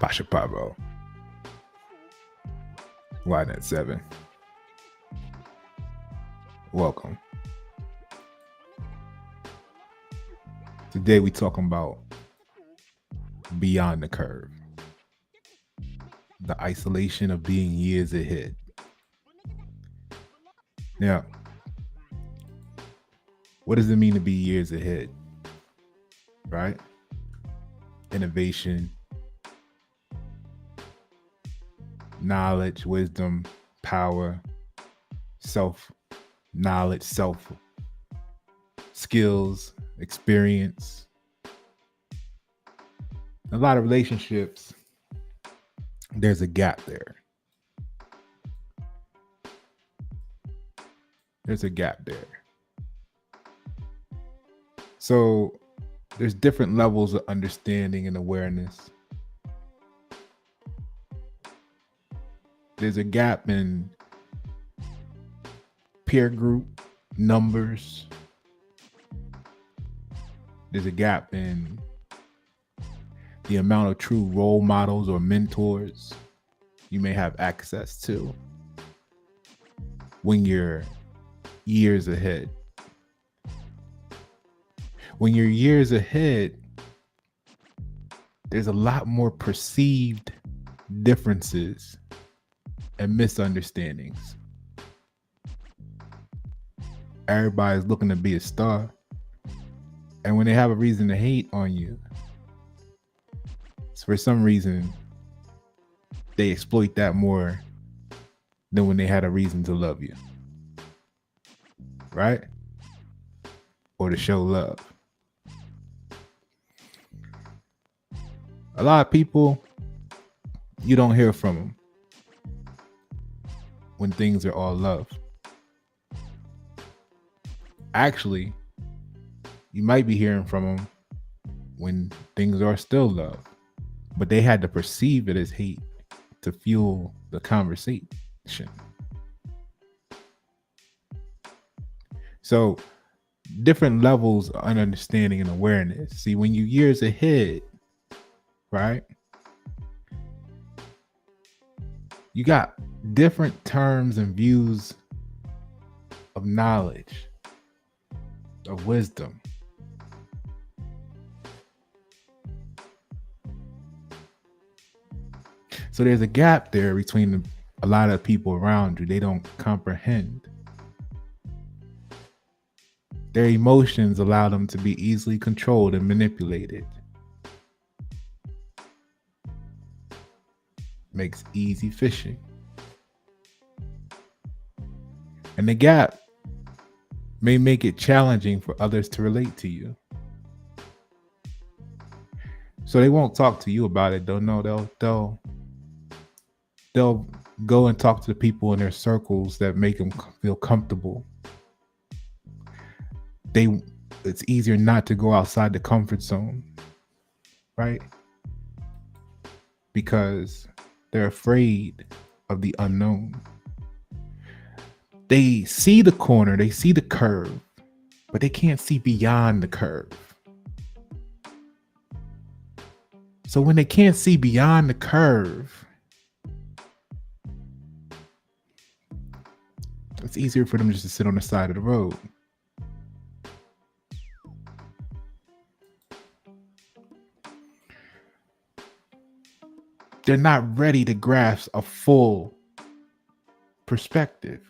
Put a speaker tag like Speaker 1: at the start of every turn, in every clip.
Speaker 1: Pasha Pablo, YNet 7. Welcome. Today we talking about beyond the curve, the isolation of being years ahead. Now, what does it mean to be years ahead? Right? Innovation, knowledge, wisdom, power, self knowledge, self skills, experience. A lot of relationships, there's a gap there. There's a gap there. So there's different levels of understanding and awareness. There's a gap in peer group numbers. There's a gap in the amount of true role models or mentors you may have access to when you're years ahead. When you're years ahead, there's a lot more perceived differences and misunderstandings. Everybody's looking to be a star. And when they have a reason to hate on you, so for some reason, they exploit that more than when they had a reason to love you. Right? Or to show love. A lot of people, you don't hear from them when things are all love. Actually, you might be hearing from them when things are still love, but they had to perceive it as hate to fuel the conversation. So different levels of understanding and awareness. See, when you're years ahead, right? You got different terms and views of knowledge, of wisdom. So there's a gap there between a lot of people around you. They don't comprehend. Their emotions allow them to be easily controlled and manipulated. Makes easy fishing. And the gap may make it challenging for others to relate to you. So they won't talk to you about it. They'll go and talk to the people in their circles that make them feel comfortable. It's easier not to go outside the comfort zone, right? Because they're afraid of the unknown. They see the corner, they see the curve, but they can't see beyond the curve. So when they can't see beyond the curve, it's easier for them just to sit on the side of the road. They're not ready to grasp a full perspective.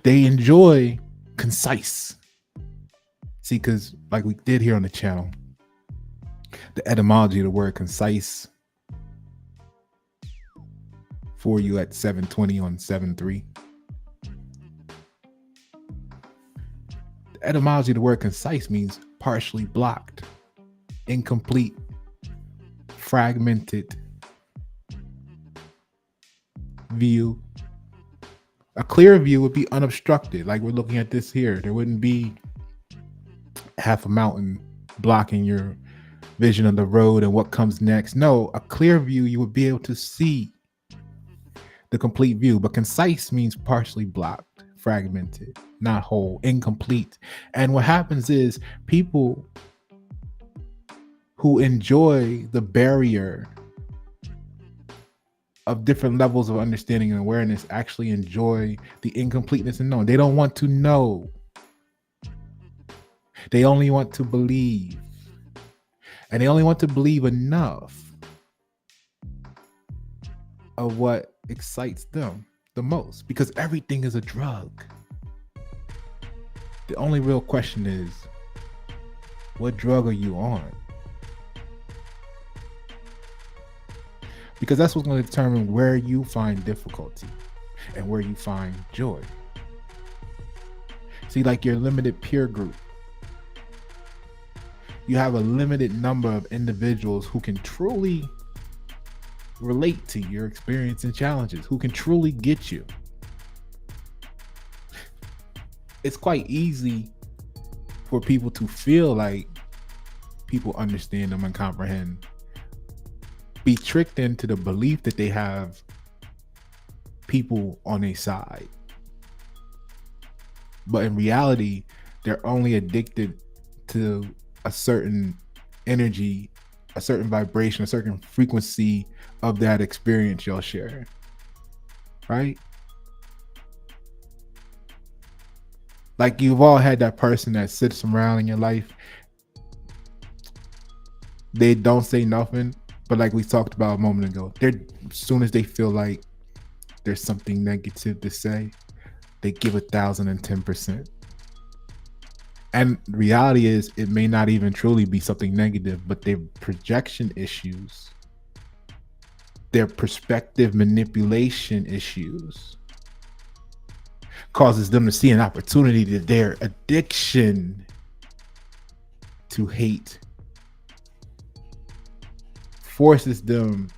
Speaker 1: They enjoy concise. See, because like we did here on the channel, the etymology of the word concise for you at 720 on 7.3. The etymology of the word concise means partially blocked, incomplete, fragmented view. A clear view would be unobstructed, like we're looking at this here. There wouldn't be half a mountain blocking your vision of the road and what comes next. No, a clear view, you would be able to see the complete view. But concise means partially blocked, fragmented, not whole, incomplete. And what happens is people who enjoy the barrier of different levels of understanding and awareness actually enjoy the incompleteness and knowing. They don't want to know. They only want to believe. And they only want to believe enough of what excites them the most, because everything is a drug. The only real question is, what drug are you on? Because that's what's going to determine where you find difficulty and where you find joy. See, like your limited peer group, you have a limited number of individuals who can truly relate to your experience and challenges, who can truly get you. It's quite easy for people to feel like people understand them and comprehend, be tricked into the belief that they have people on their side. But in reality, they're only addicted to a certain energy, a certain vibration, a certain frequency of that experience y'all share. Right? Like, you've all had that person that sits around in your life. They don't say nothing, but like we talked about a moment ago, as soon as they feel like there's something negative to say, they give 1,010%. And the reality is, it may not even truly be something negative, but their projection issues, their perspective manipulation issues, causes them to see an opportunity that their addiction to hate forces them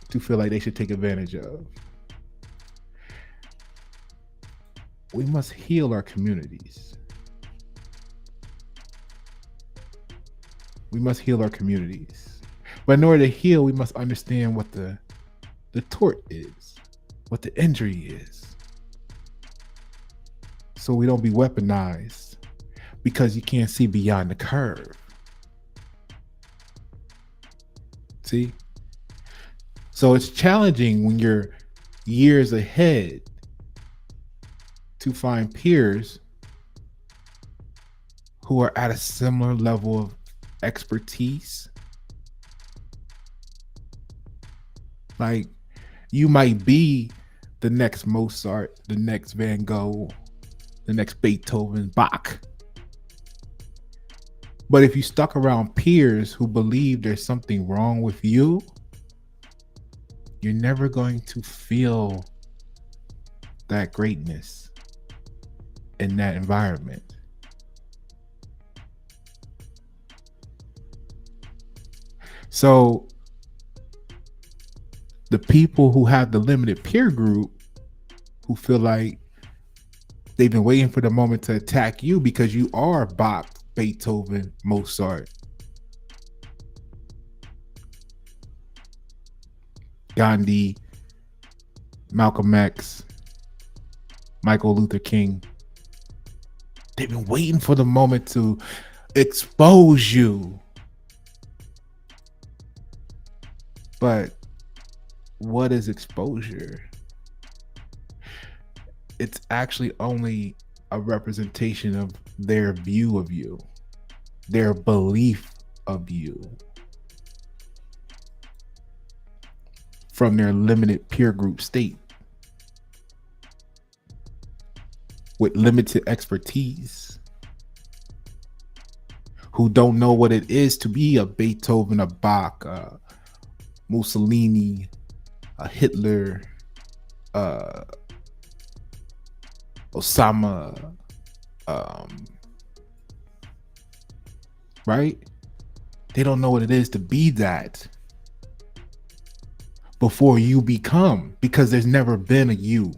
Speaker 1: to feel like they should take advantage of. We must heal our communities. We must heal our communities. But in order to heal, we must understand what the tort is, what the injury is. So we don't be weaponized because you can't see beyond the curve. See? So it's challenging when you're years ahead to find peers who are at a similar level of expertise. Like, you might be the next Mozart, the next Van Gogh, the next Beethoven, Bach. But if you stuck around peers who believe there's something wrong with you, you're never going to feel that greatness in that environment. So the people who have the limited peer group, who feel like they've been waiting for the moment to attack you because you are Bach, Beethoven, Mozart, Gandhi, Malcolm X, Michael Luther King. They've been waiting for the moment to expose you. But what is exposure? It's actually only a representation of their view of you, their belief of you, from their limited peer group state with limited expertise, who don't know what it is to be a Beethoven, a Bach, a Mussolini, a Hitler, Osama, right? They don't know what it is to be that before you become, because there's never been a you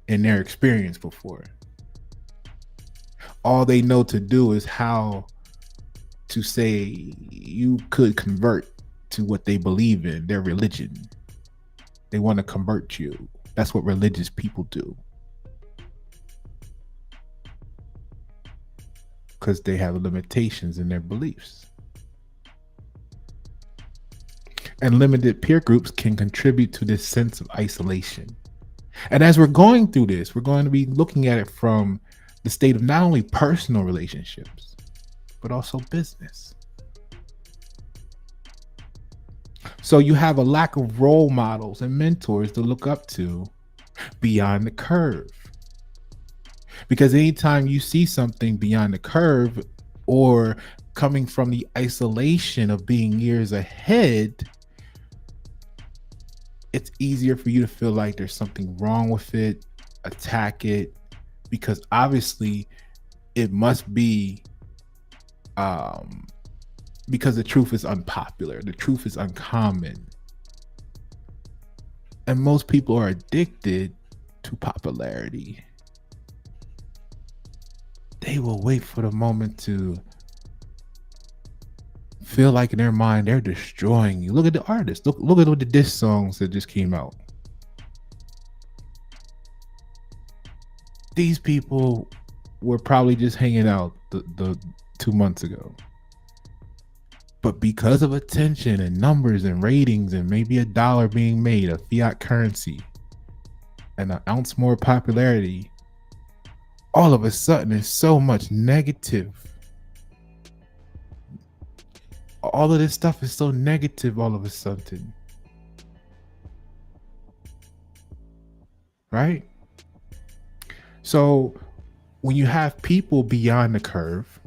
Speaker 1: in their experience before. All they know to do is how to say you could convert to what they believe in, their religion. They want to convert you. That's what religious people do. Because they have limitations in their beliefs. and limited peer groups can contribute to this sense of isolation. And as we're going through this, we're going to be looking at it from the state of not only personal relationships, but also business. So you have a lack of role models and mentors to look up to beyond the curve. Because anytime you see something beyond the curve or coming from the isolation of being years ahead, it's easier for you to feel like there's something wrong with it, attack it, because obviously it must be because the truth is unpopular, the truth is uncommon. And most people are addicted to popularity. They will wait for the moment to feel like in their mind they're destroying you. Look at the artists. Look at the diss songs that just came out. These people were probably just hanging out the 2 months ago. But because of attention and numbers and ratings and maybe a dollar being made, a fiat currency, and an ounce more popularity, all of a sudden there's so much negative. All of this stuff is so negative all of a sudden. Right? So when you have people beyond the curve,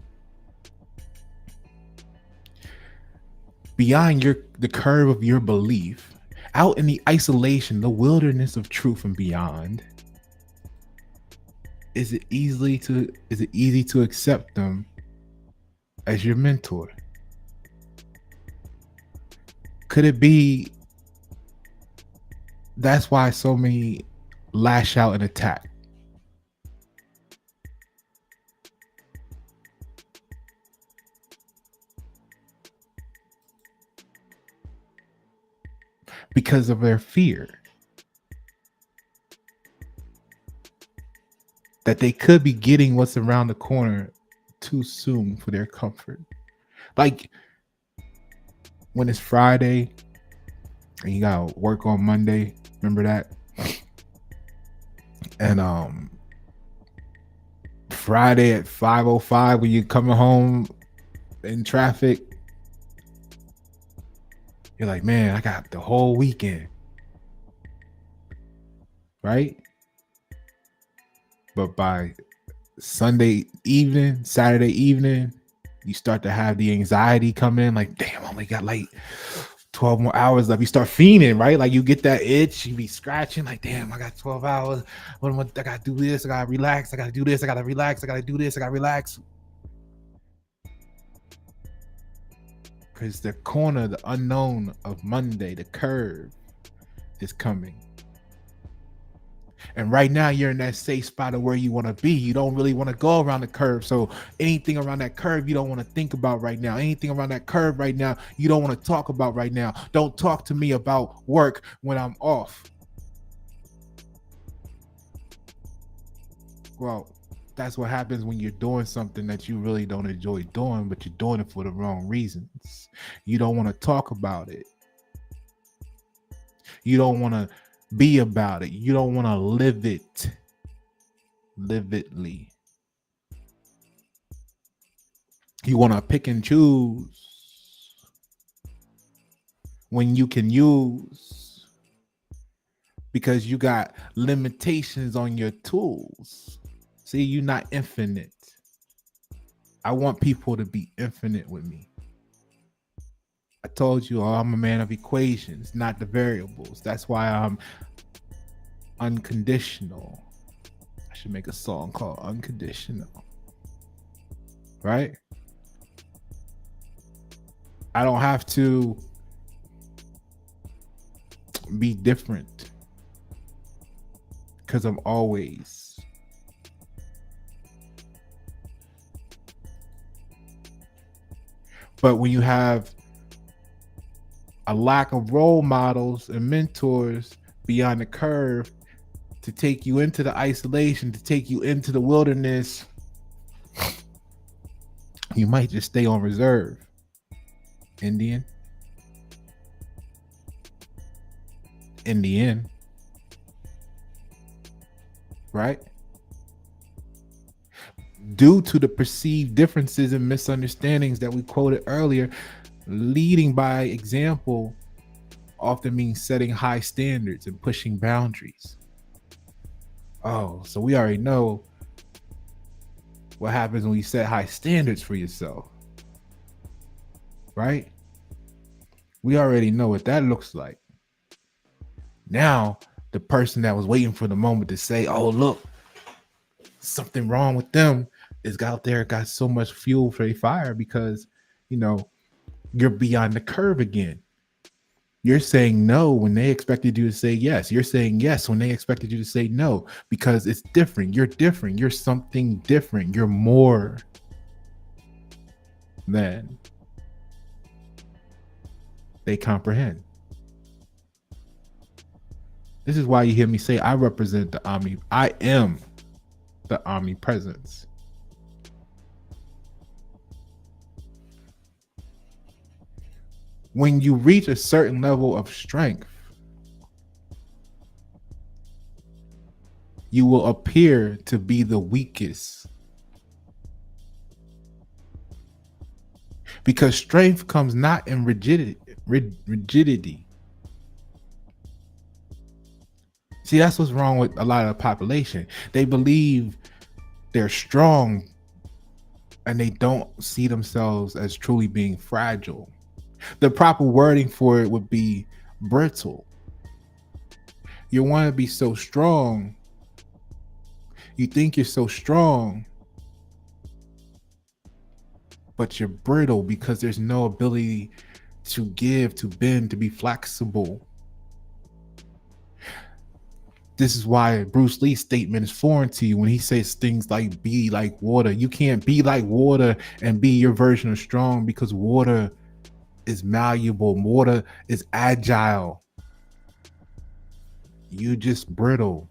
Speaker 1: beyond the curve of your belief, out in the isolation, the wilderness of truth and beyond, is it easy to accept them as your mentor? Could it be that's why so many lash out and attack? Because of their fear that they could be getting what's around the corner too soon for their comfort. Like when it's Friday and you gotta work on Monday, remember that? And Friday at 5:05 when you're coming home in traffic, you're like, man, I got the whole weekend, right? But by Sunday evening, Saturday evening, you start to have the anxiety come in, like, damn, I only got like 12 more hours left. You start fiending, right? Like you get that itch, you be scratching, like, damn, I got 12 hours. I gotta do this, I gotta relax, I gotta do this, I gotta relax, I gotta do this, I gotta relax. Because the corner, the unknown of Monday, the curve is coming. And right now you're in that safe spot of where you want to be. You don't really want to go around the curve. So anything around that curve, you don't want to think about right now. Anything around that curve right now, you don't want to talk about right now. Don't talk to me about work when I'm off. Well, that's what happens when you're doing something that you really don't enjoy doing, but you're doing it for the wrong reasons. You don't want to talk about it. You don't want to be about it. You don't want to live it vividly. You want to pick and choose when you can use, because you got limitations on your tools. See, you're not infinite. I want people to be infinite with me. I told you, I'm a man of equations, not the variables. That's why I'm unconditional. I should make a song called Unconditional. Right? I don't have to be different because I'm always. But when you have a lack of role models and mentors beyond the curve to take you into the isolation, to take you into the wilderness, you might just stay on reserve. Indian. in the end, right? Due to the perceived differences and misunderstandings that we quoted earlier, leading by example often means setting high standards and pushing boundaries. Oh, so we already know what happens when you set high standards for yourself, right? We already know what that looks like. Now, the person that was waiting for the moment to say, oh, look, something wrong with them is out there, got so much fuel for a fire because, you know, you're beyond the curve again. You're saying no when they expected you to say yes. You're saying yes when they expected you to say no because it's different. You're different. You're something different. You're more than they comprehend. This is why you hear me say I represent I am the omnipresence. When you reach a certain level of strength, you will appear to be the weakest. Because strength comes not in rigidity. See, that's what's wrong with a lot of the population. They believe they're strong and they don't see themselves as truly being fragile. The proper wording for it would be brittle. You want to be so strong. You think you're so strong, but you're brittle because there's no ability to give, to bend, to be flexible. This is why Bruce Lee's statement is foreign to you when he says things like be like water. You can't be like water and be your version of strong because water is malleable. Water is agile. You just brittle.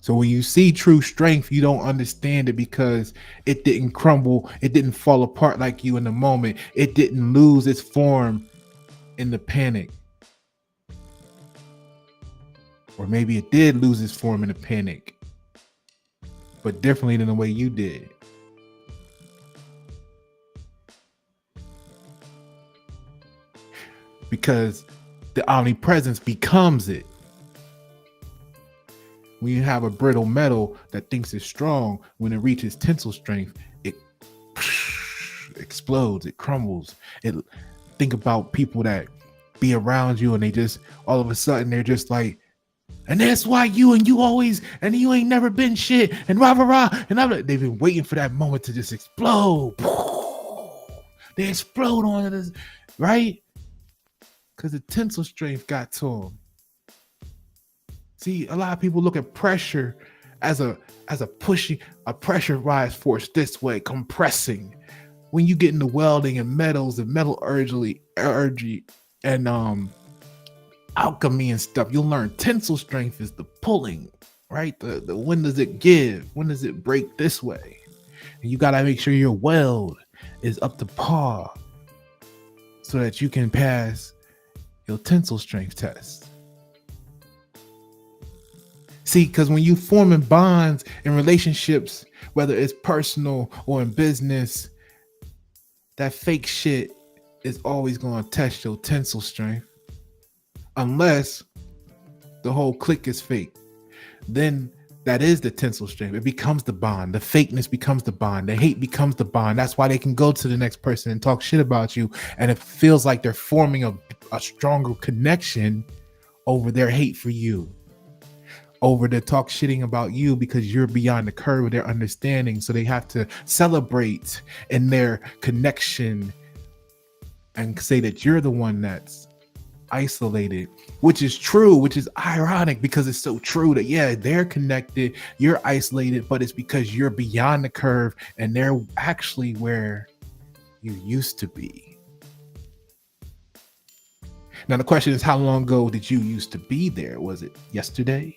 Speaker 1: So when you see true strength, you don't understand it because it didn't crumble. It didn't fall apart like you in the moment. It didn't lose its form in the panic. Or maybe it did lose its form in a panic, but differently than the way you did. Because the omnipresence becomes it. When you have a brittle metal that thinks it's strong, when it reaches tensile strength, it explodes, it crumbles. Think about people that be around you and they just, all of a sudden, they're just like, and that's why you always, and you ain't never been shit, and rah, rah, rah. And they've been waiting for that moment to just explode. They explode on this, right? Because the tensile strength got to them. See, a lot of people look at pressure as a pushing, a pressurized force this way, compressing. When you get into welding and metals and metallurgy and alchemy and stuff, you'll learn tensile strength is the pulling, right? The when does it give? When does it break this way? And you gotta make sure your weld is up to par so that you can pass your tensile strength test. See, because when you forming bonds in relationships, whether it's personal or in business, that fake shit is always going to test your tensile strength. Unless the whole clique is fake. Then that is the tensile strength. It becomes the bond. The fakeness becomes the bond. The hate becomes the bond. That's why they can go to the next person and talk shit about you. And it feels like they're forming a stronger connection over their hate for you. Over the talk shitting about you because you're beyond the curve of their understanding. So they have to celebrate in their connection and say that you're the one that's isolated, which is true, which is ironic because it's so true that, yeah, they're connected, you're isolated, but it's because you're beyond the curve and they're actually where you used to be. Now, the question is, how long ago did you used to be there? Was it yesterday?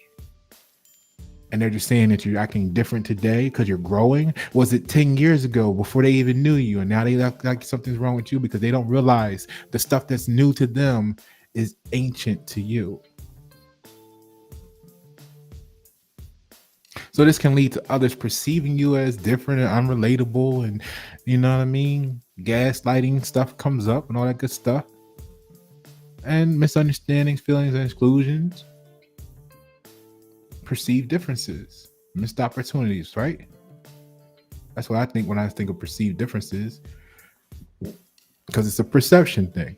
Speaker 1: And they're just saying that you're acting different today because you're growing? Was it 10 years ago before they even knew you? And now they act like something's wrong with you because they don't realize the stuff that's new to them is ancient to you. So this can lead to others perceiving you as different and unrelatable, and you know what I mean? Gaslighting stuff comes up and all that good stuff. And misunderstandings, feelings, and exclusions, perceived differences, missed opportunities, right? That's what I think when I think of perceived differences, because it's a perception thing.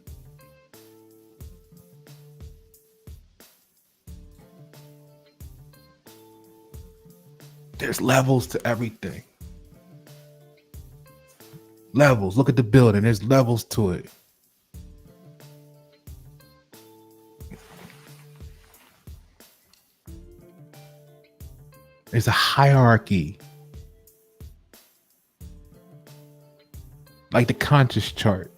Speaker 1: There's levels to everything. Levels. Look at the building. There's levels to it. There's a hierarchy. Like the conscious chart.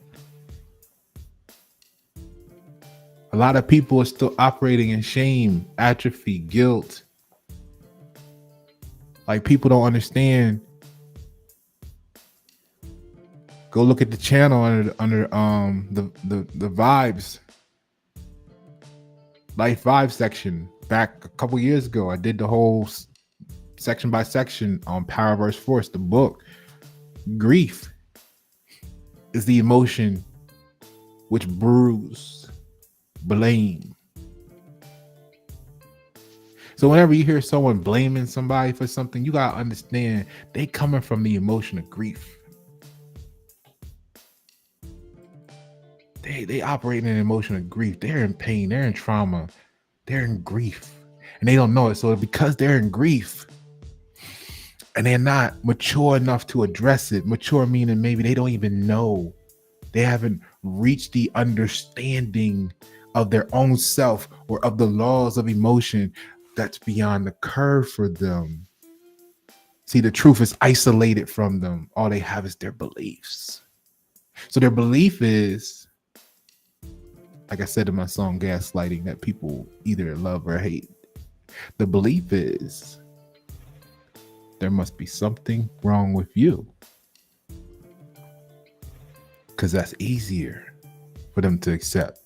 Speaker 1: A lot of people are still operating in shame, atrophy, guilt. Like people don't understand. Go look at the channel under the vibes, life vibe section. Back a couple years ago, I did the whole section by section on Power versus Force, the book. Grief is the emotion which brews blame. So whenever you hear someone blaming somebody for something, you gotta understand they coming from the emotion of grief. They operate in an emotion of grief. They're in pain. They're in trauma. They're in grief, and they don't know it. So because they're in grief, and they're not mature enough to address it. Mature meaning maybe they don't even know. They haven't reached the understanding of their own self or of the laws of emotion that's beyond the curve for them. See, the truth is isolated from them. All they have is their beliefs. So their belief is, like I said in my song Gaslighting, that people either love or hate. The belief is there must be something wrong with you, because that's easier for them to accept.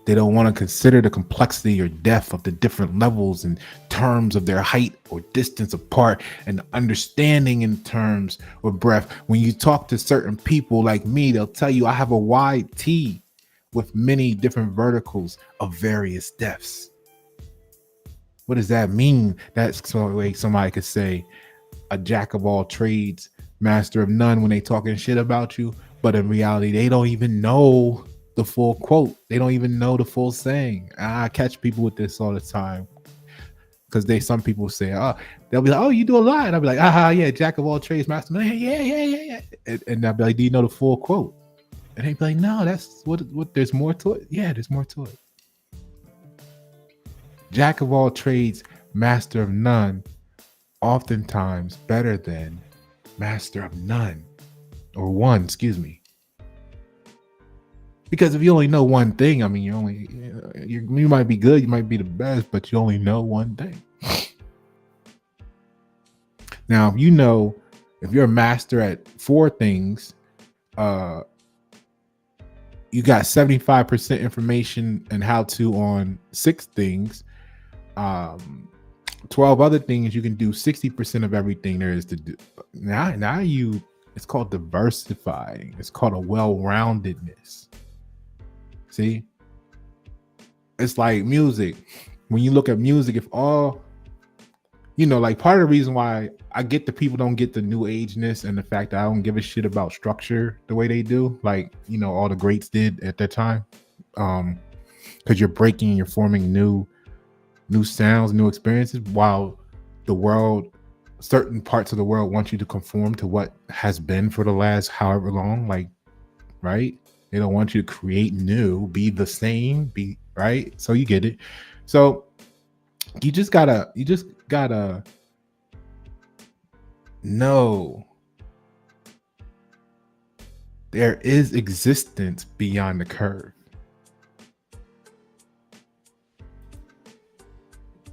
Speaker 1: They don't want to consider the complexity or depth of the different levels in terms of their height or distance apart, and understanding in terms of breadth. When you talk to certain people like me, they'll tell you I have a wide T with many different verticals of various depths. What does that mean? That's the way somebody could say a jack of all trades, master of none when they talking shit about you, but in reality, they don't even know the full quote. They don't even know the full saying. I catch people with this all the time, because some people say, oh, they'll be like, oh, you do a lot. And I'll be like, yeah, jack of all trades, master. Yeah. And I'll be like, do you know the full quote? And they'd be like, no, that's what there's more to it. Yeah, there's more to it. Jack of all trades, master of none, oftentimes better than master of none, or one, excuse me. Because if you only know one thing, I mean, you might be good, you might be the best, but you only know one thing. Now, if you're a master at 4 things, you got 75% information and how to on 6 things. 12 other things, you can do 60% of everything there is to do. Now it's called diversifying. It's called a well-roundedness. See, it's like music. When you look at music, if all, like part of the reason why I get the people don't get the new ageness and the fact that I don't give a shit about structure the way they do, like, all the greats did at that time. Because you're breaking, you're forming new sounds, new experiences, while the world, certain parts of the world want you to conform to what has been for the last however long, like, right? They don't want you to create new, be the same, be right. So you get it. So you just gotta know there is existence beyond the curve.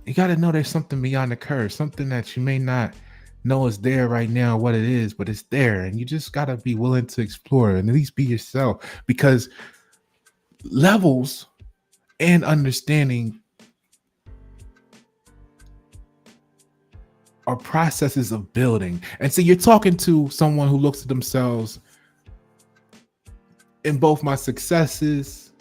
Speaker 1: You got to know there's something beyond the curve, something that you may not know is there right now, what it is, but it's there. And you just got to be willing to explore and at least be yourself. Because Levels and understanding are processes of building. And so you're talking to someone who looks at themselves in both my successes,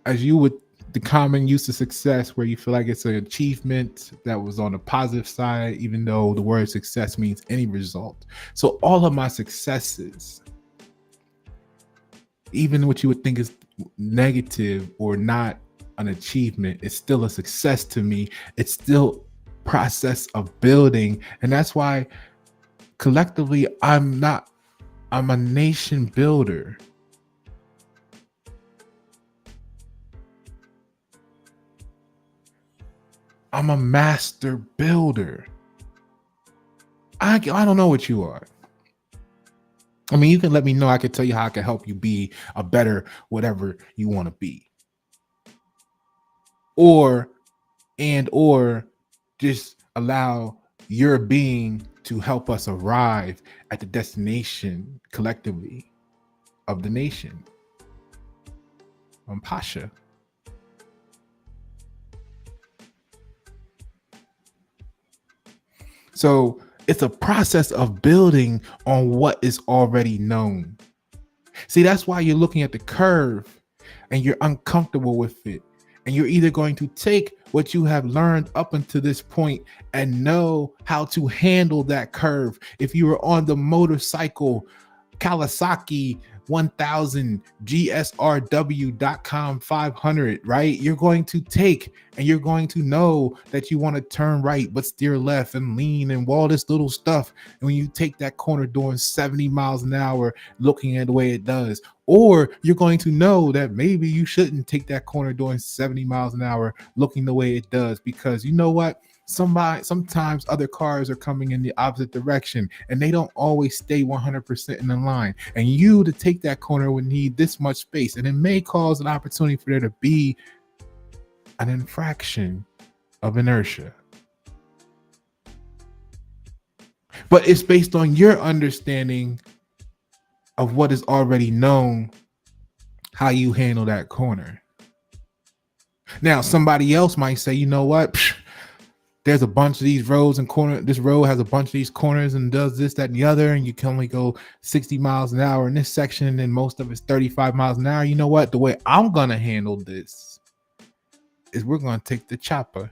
Speaker 1: as you would, the common use of success, where you feel like it's an achievement that was on the positive side, even though the word success means any result. So all of my successes, even what you would think is negative or not an achievement, it's still a success to me. It's still process of building. And that's why collectively I'm a nation builder. I'm a master builder. I don't know what you are. I mean, you can let me know. I can tell you how I can help you be a better whatever you want to be. Or just allow your being to help us arrive at the destination collectively of the nation. I'm Pasha. So it's a process of building on what is already known. See, that's why you're looking at the curve and you're uncomfortable with it. And you're either going to take what you have learned up until this point and know how to handle that curve. If you were on the motorcycle, Kawasaki 1000 GSRW.com 500, right? You're going to take and you're going to know that you want to turn right, but steer left and lean and all this little stuff. And when you take that corner doing 70 miles an hour, looking at the way it does, or you're going to know that maybe you shouldn't take that corner doing 70 miles an hour, looking the way it does, because you know what? Sometimes other cars are coming in the opposite direction and they don't always stay 100% in the line. And you to take that corner would need this much space, and it may cause an opportunity for there to be an infraction of inertia. But it's based on your understanding of what is already known, how you handle that corner. Now, somebody else might say, you know what? There's a bunch of these roads and corner. This road has a bunch of these corners and does this, that, and the other. And you can only go 60 miles an hour in this section. And most of it's 35 miles an hour. You know what? The way I'm going to handle this is we're going to take the chopper.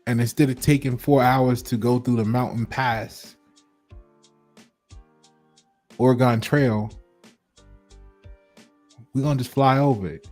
Speaker 1: And instead of taking 4 hours to go through the mountain pass, Oregon Trail, we're going to just fly over it.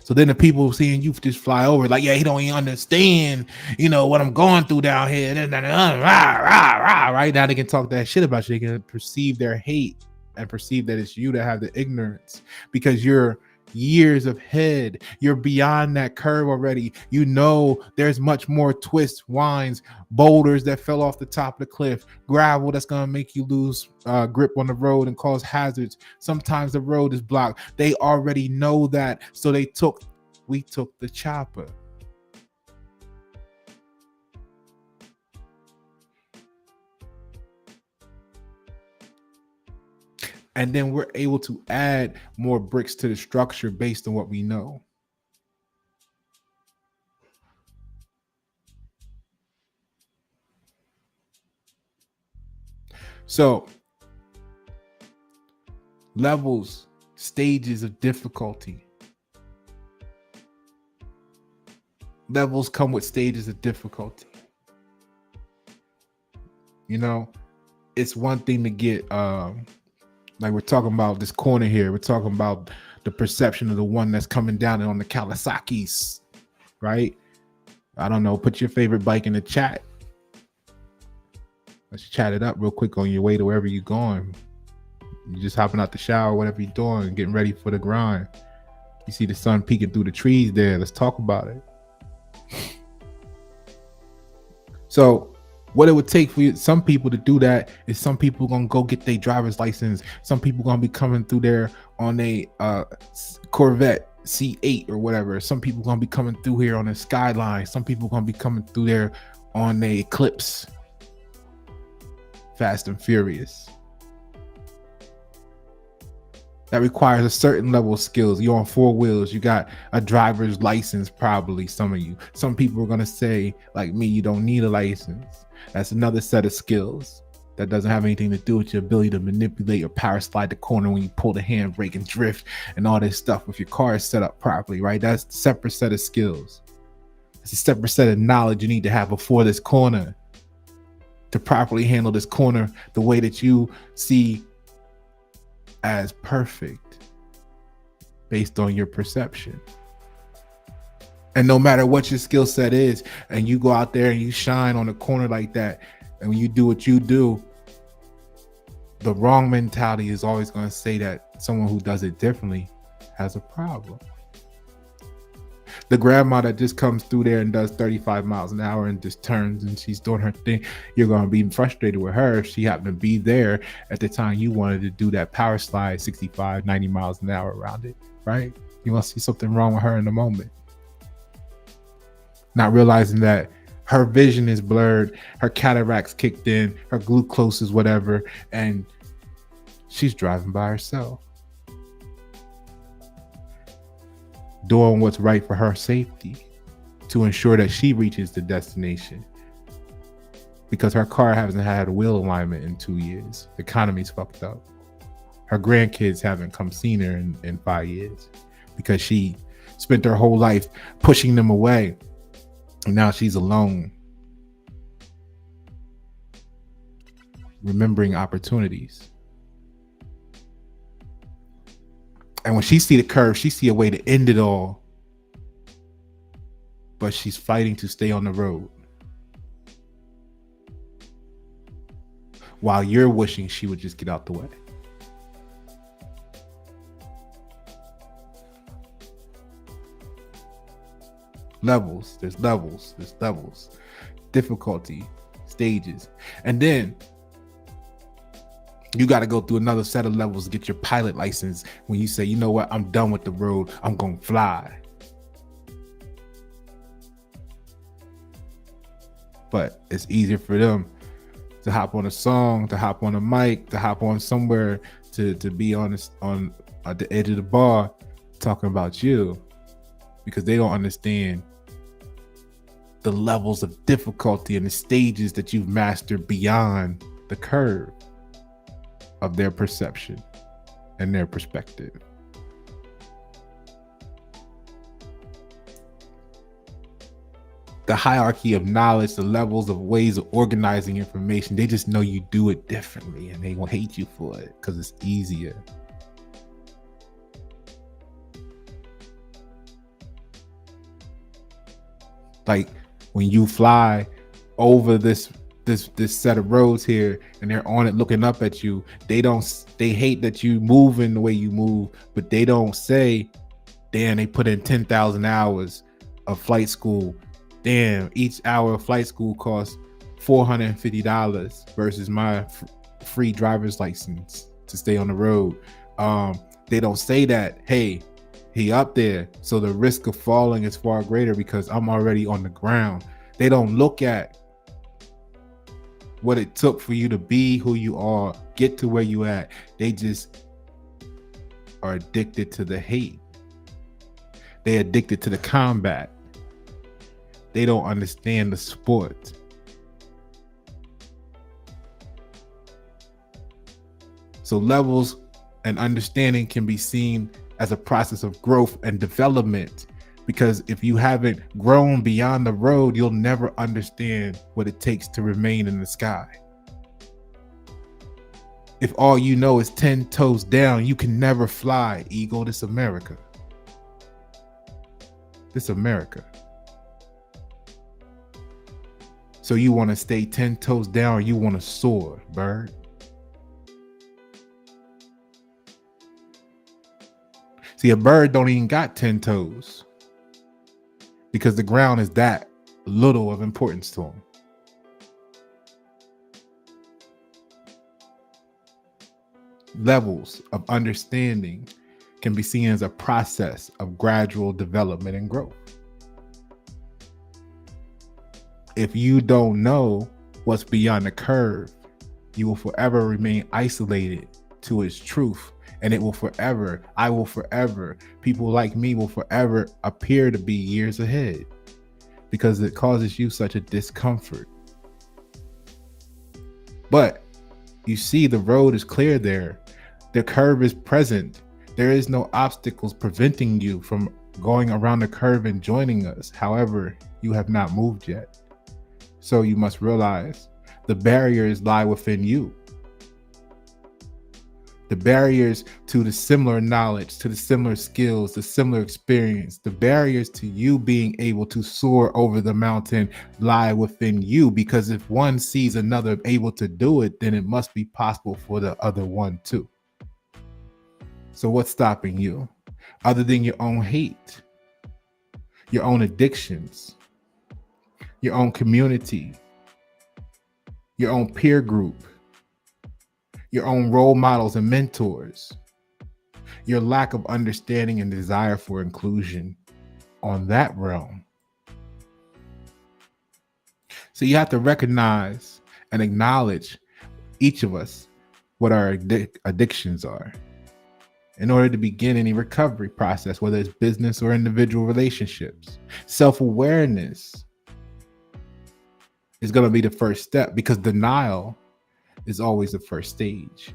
Speaker 1: So then the people seeing you just fly over, like, yeah, he don't even understand, what I'm going through down here. Right now they can talk that shit about you. They can perceive their hate and perceive that it's you that have the ignorance, because you're years ahead. You're beyond that curve already. You know there's much more twists, winds, boulders that fell off the top of the cliff, gravel that's going to make you lose grip on the road and cause hazards. Sometimes the road is blocked. They already know that. So we took the chopper. And then we're able to add more bricks to the structure based on what we know. So, levels, stages of difficulty. Levels come with stages of difficulty. It's one thing to get like we're talking about this corner here. We're talking about the perception of the one that's coming down on the Kawasaki's, right? I don't know. Put your favorite bike in the chat. Let's chat it up real quick on your way to wherever you're going. You're just hopping out the shower, whatever you're doing, getting ready for the grind. You see the sun peeking through the trees there. Let's talk about it. So what it would take for some people to do that is some people gonna go get their driver's license. Some people gonna be coming through there on a Corvette C8 or whatever. Some people gonna be coming through here on a Skyline. Some people gonna be coming through there on a Eclipse. Fast and Furious. That requires a certain level of skills. You're on four wheels. You got a driver's license, probably some of you. Some people are going to say, like me, you don't need a license. That's another set of skills that doesn't have anything to do with your ability to manipulate or power slide the corner when you pull the handbrake and drift and all this stuff if your car is set up properly, right? That's a separate set of skills. It's a separate set of knowledge you need to have before this corner to properly handle this corner the way that you see as perfect based on your perception. And no matter what your skill set is, and you go out there and you shine on a corner like that, and when you do what you do, the wrong mentality is always going to say that someone who does it differently has a problem. The grandma that just comes through there and does 35 miles an hour and just turns and she's doing her thing, you're going to be frustrated with her if she happened to be there at the time you wanted to do that power slide 65, 90 miles an hour around it, right? You want to see something wrong with her in the moment. Not realizing that her vision is blurred, her cataracts kicked in, her glucose is whatever, and she's driving by herself, doing what's right for her safety to ensure that she reaches the destination, because her car hasn't had wheel alignment in 2 years. The economy's fucked up. Her grandkids haven't come seen her in 5 years because she spent her whole life pushing them away. And now she's alone, remembering opportunities. And when she see the curve, she see a way to end it all. But she's fighting to stay on the road, while you're wishing she would just get out the way. Levels, there's levels, difficulty, stages. And then you got to go through another set of levels to get your pilot license when you say, you know what, I'm done with the road, I'm going to fly. But it's easier for them to hop on a song, to hop on a mic, to hop on somewhere, to be on at the edge of the bar talking about you, because they don't understand the levels of difficulty and the stages that you've mastered beyond the curve of their perception and their perspective. The hierarchy of knowledge, the levels of ways of organizing information, they just know you do it differently and they will hate you for it because it's easier. Like when you fly over this set of roads here and they're on it looking up at you, they hate that you move in the way you move, but they don't say, damn, they put in 10,000 hours of flight school. Damn, each hour of flight school costs $450 versus my free driver's license to stay on the road. They don't say that, hey, he up there, so the risk of falling is far greater because I'm already on the ground. They don't look at what it took for you to be who you are, get to where you at. They just are addicted to the hate. They're addicted to the combat. They don't understand the sport. So levels and understanding can be seen as a process of growth and development, because if you haven't grown beyond the road, you'll never understand what it takes to remain in the sky. If all you know is 10 toes down, you can never fly, Eagle. This America. This America. So you want to stay 10 toes down or you want to soar, bird? See, a bird don't even got 10 toes because the ground is that little of importance to him. Levels of understanding can be seen as a process of gradual development and growth. If you don't know what's beyond the curve, you will forever remain isolated to its truth, and it will forever, I will forever, people like me will forever appear to be years ahead because it causes you such a discomfort. But you see, the road is clear there. The curve is present. There is no obstacles preventing you from going around the curve and joining us. However, you have not moved yet. So you must realize the barriers lie within you. The barriers to the similar knowledge, to the similar skills, the similar experience, the barriers to you being able to soar over the mountain lie within you, because if one sees another able to do it, then it must be possible for the other one too. So what's stopping you other than your own hate, your own addictions, your own community, your own peer group, your own role models and mentors, your lack of understanding and desire for inclusion on that realm? So you have to recognize and acknowledge, each of us, what our addictions are in order to begin any recovery process, whether it's business or individual relationships. Self-awareness is going to be the first step, because denial is always the first stage.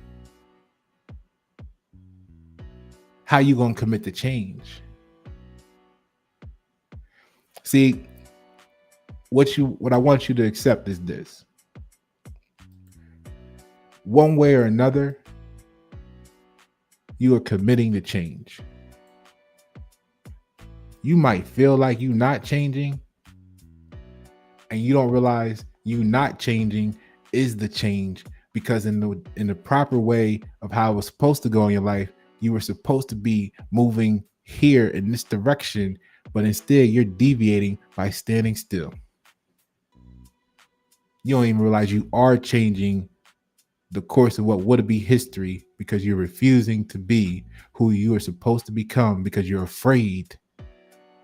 Speaker 1: How you going to commit to change? See, what I want you to accept is this. One way or another, you are committing to change. You might feel like you're not changing, and you don't realize you not changing is the change, because in the proper way of how it was supposed to go in your life, you were supposed to be moving here in this direction, but instead you're deviating by standing still. You don't even realize you are changing the course of what would be history, because you're refusing to be who you are supposed to become, because you're afraid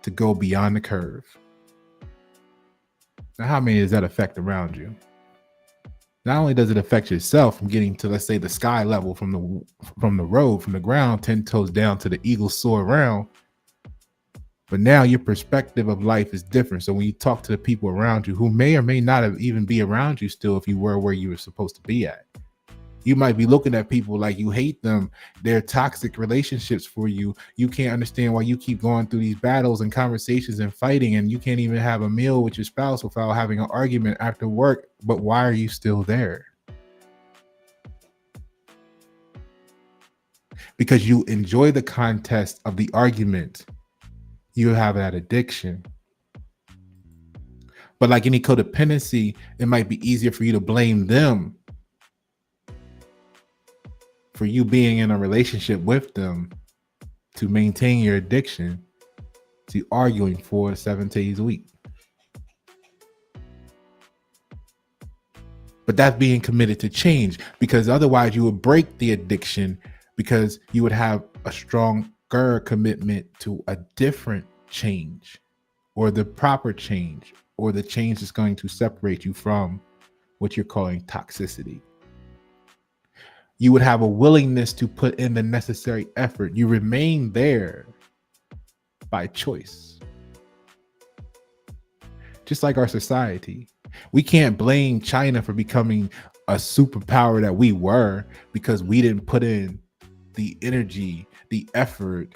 Speaker 1: to go beyond the curve. Now, how many does that affect around you? Not only does it affect yourself from getting to, let's say, the sky level from the road, from the ground, 10 toes down to the eagle soar around, but now your perspective of life is different. So when you talk to the people around you who may or may not have even be around you still, if you were where you were supposed to be at, you might be looking at people like you hate them. They're toxic relationships for you. You can't understand why you keep going through these battles and conversations and fighting, and you can't even have a meal with your spouse without having an argument after work. But why are you still there? Because you enjoy the contest of the argument. You have that addiction. But like any codependency, it might be easier for you to blame them for you being in a relationship with them to maintain your addiction to arguing 4 to 7 days a week. But that's being committed to change, because otherwise you would break the addiction, because you would have a stronger commitment to a different change, or the proper change, or the change that's going to separate you from what you're calling toxicity. You would have a willingness to put in the necessary effort. You remain there by choice. Just like our society, we can't blame China for becoming a superpower that we were, because we didn't put in the energy, the effort,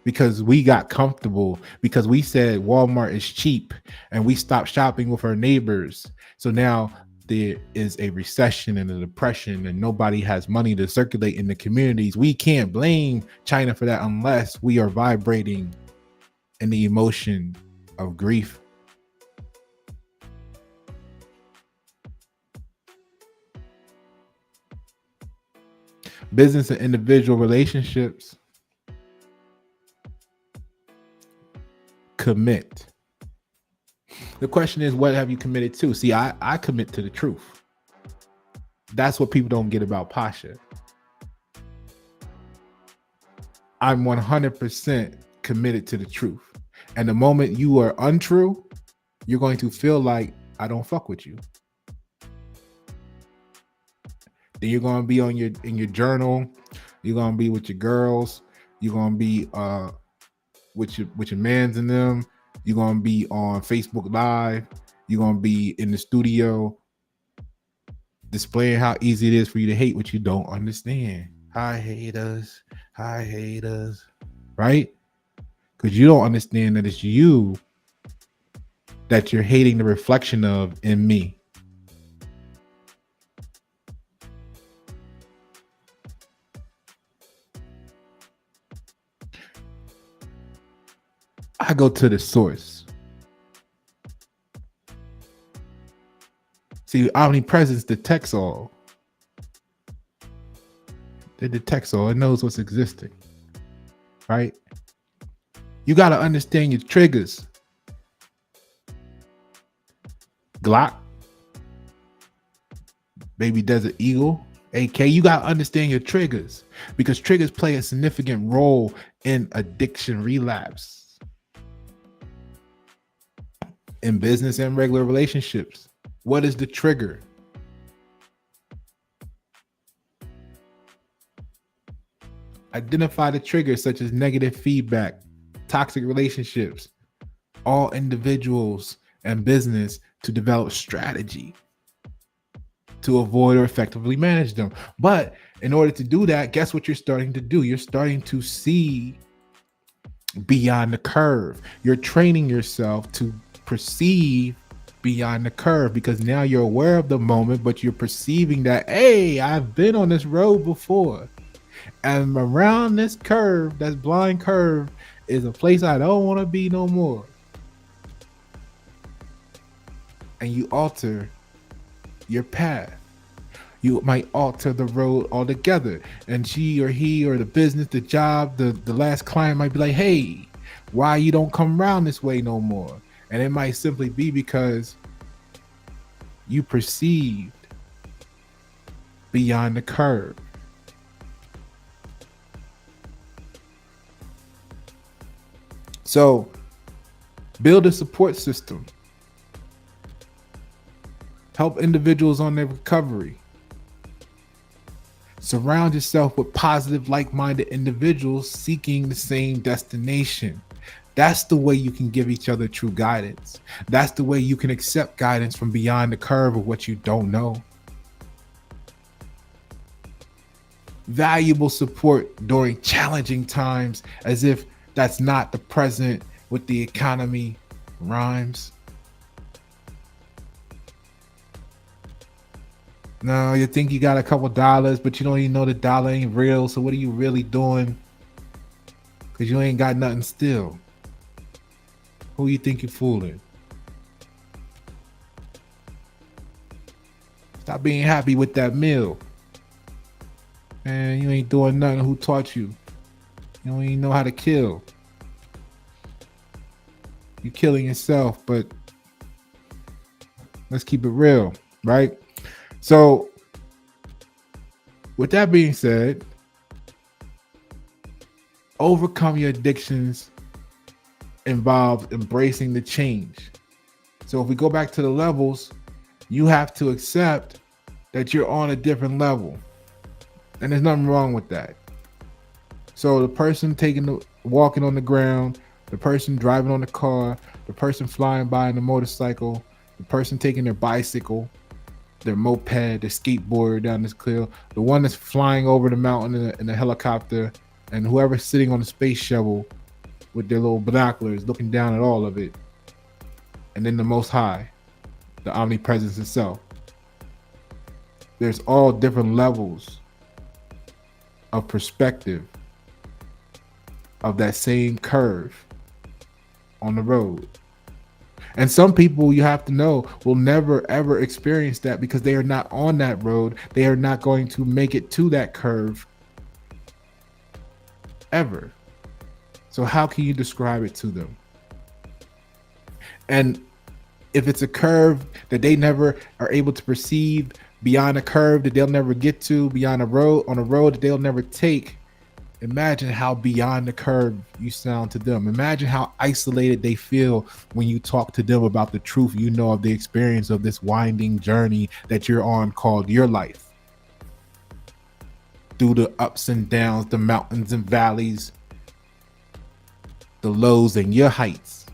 Speaker 1: because we got comfortable, because we said Walmart is cheap and we stopped shopping with our neighbors. So now there is a recession and a depression and nobody has money to circulate in the communities. We can't blame China for that unless we are vibrating in the emotion of grief. Business and individual relationships, commit. The question is, what have you committed to? See, I commit to the truth. That's what people don't get about Pasha. I'm 100% committed to the truth. And the moment you are untrue, you're going to feel like I don't fuck with you. Then you're gonna be on your in your journal. You're gonna be with your girls. You're gonna be with your mans and them. You're gonna be on Facebook Live. You're gonna be in the studio displaying how easy it is for you to hate what you don't understand. Hi haters, hi haters, right? Because you don't understand that it's you that you're hating the reflection of in me. I go to the source. See, omnipresence detects all. It detects all. It knows what's existing, right? You got to understand your triggers. Glock, Baby Desert Eagle, AK, you got to understand your triggers because triggers play a significant role in addiction relapse, in business and regular relationships. What is the trigger? Identify the triggers such as negative feedback, toxic relationships, all individuals and business to develop strategy to avoid or effectively manage them. But in order to do that, guess what you're starting to do? You're starting to see beyond the curve. You're training yourself to perceive beyond the curve because now you're aware of the moment, but you're perceiving that, hey, I've been on this road before. And around this curve, that blind curve, is a place I don't want to be no more. And you alter your path. You might alter the road altogether. And she or he or the business, the job, the last client might be like, hey, why you don't come around this way no more? And it might simply be because you perceived beyond the curve. So build a support system. Help individuals on their recovery. Surround yourself with positive, like-minded individuals seeking the same destination. That's the way you can give each other true guidance. That's the way you can accept guidance from beyond the curve of what you don't know. Valuable support during challenging times, as if that's not the present with the economy rhymes. No, you think you got a couple dollars, but you don't even know the dollar ain't real. So what are you really doing? Because you ain't got nothing still. Who you think you're fooling? Stop being happy with that meal. Man, you ain't doing nothing. Who taught you? You don't even know how to kill. You're killing yourself, but let's keep it real, right? So, with that being said, overcome your addictions involves embracing the change. So, if we go back to the levels, you have to accept that you're on a different level. And there's nothing wrong with that. So the person walking on the ground, the person driving on the car, the person flying by on the motorcycle, the person taking their bicycle, their moped, their skateboard down this cliff, the one that's flying over the mountain in a helicopter, and whoever's sitting on the space shuttle with their little binoculars looking down at all of it. And then the Most High, the omnipresence itself. There's all different levels of perspective of that same curve on the road. And some people, you have to know, will never ever experience that because they are not on that road. They are not going to make it to that curve ever. So how can you describe it to them? And if it's a curve that they never are able to perceive, beyond a curve that they'll never get to, beyond a road, on a road that they'll never take, imagine how beyond the curve you sound to them. Imagine how isolated they feel when you talk to them about the truth you know of the experience of this winding journey that you're on called your life. through the ups and downs, the mountains and valleys, the lows and your heights.